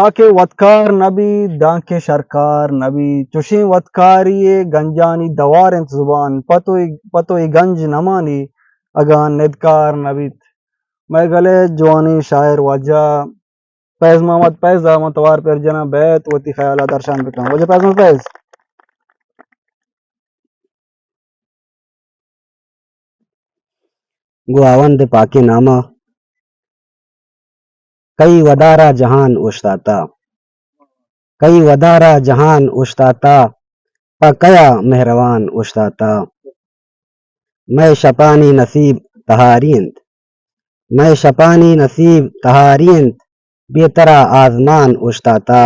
آکے وتکار نبی دانکے شرکار نبی چشیں وتکاری گنجانی دوار انت زبان پتوئی گنج نمانی اگان ندکار نبیت میں گلے جوانی شاعر وجہ فیض محمد فیض متوار پر جنا بیت وتی خیالات درشان بکن وجہ فیض محمد فیض گواوند پاک نامہ کئی ودارا جہان اشتاتا کئی ودارا جہان اشتاتا پکیا مہروان اشتاتا میں شپانی نصیب تہارینت میں شپانی نصیب تہارینت بیترا آزمان اشتاتا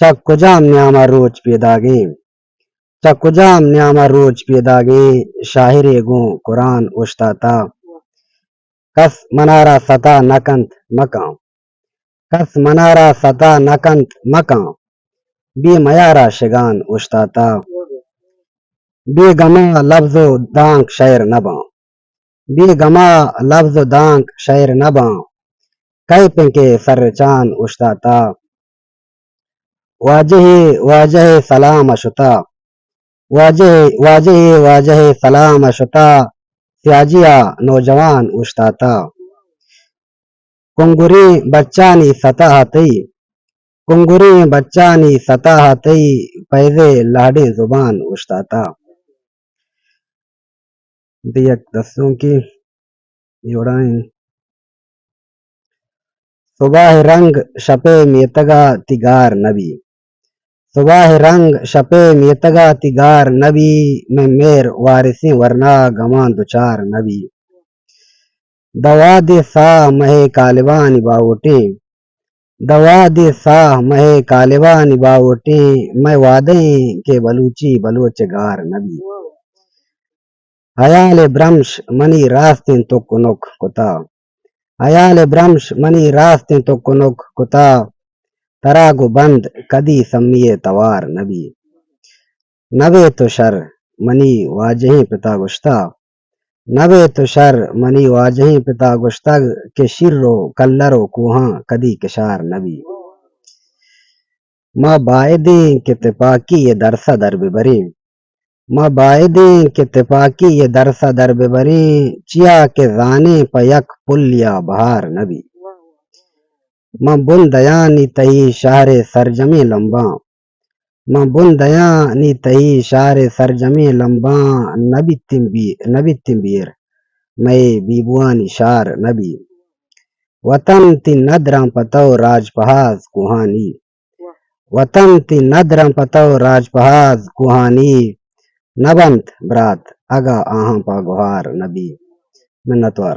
چک کجام نیامہ روچ پیداگیں چک کجام نیامہ روچ پیداگیں شاہر گوں قرآن اشتاتا کس منارا ستا نکنت مکاں کس منارا ستا نکنت مکاں بی میارا شگان اشتاتا بی گما لفظ و دانک شعر نباں بی گما لفظ و دانک شعر نباں کئی پنکے سر چان اشتاتا واجہ سلام اشتا واجہ سلام اشتا سیاجیا نوجوان اشتاتا کنگری بچانی سطح کنگری بچانی سطح پیزے لاڈے زبان اشتاتا دیک دسوں کی جوڑائیں صبح رنگ شپے میتگا تگار نبی صبح رنگ شپے میتگا تگار نبی میں میر وارثیں ورنہ گمان دوچار نبی دوا دے سا مہے کالبان باوٹیں دوا دے سا مہے کالبان باوٹیں میں وعدیں کے بلوچی بلوچ گار نبی حیال برمش منی راستیں تو کنک کتا حیال برمش منی راستیں تو کنک کتا تراگو بند کدی سمیے توار نبی نبے تو شر منی واجہیں پتا گشتا نبے تو شر منی واجہیں پتا گشتگ کہ شرو کلرو کوہاں کدی کشار نبی ما بائدیں کہ تپاکی یہ درسہ در ببریں ما بائدیں کہ تپاکی یہ درسہ در ببریں چیا کے زانے پا یک پلیا بہار نبی ما بندیاں نی تہی شہر سرجمی لمباں ما بندیاں نی تہی شہر سرجمی لمباں نبی تنبیر میں بیبوانی شار نبی وطن تی ندرم پتو راج پہاز کوہانی وطن تی ندرم پتو راج پہاز کوہانی نبنت برات اگا آہاں پا گوہار نبی منتوار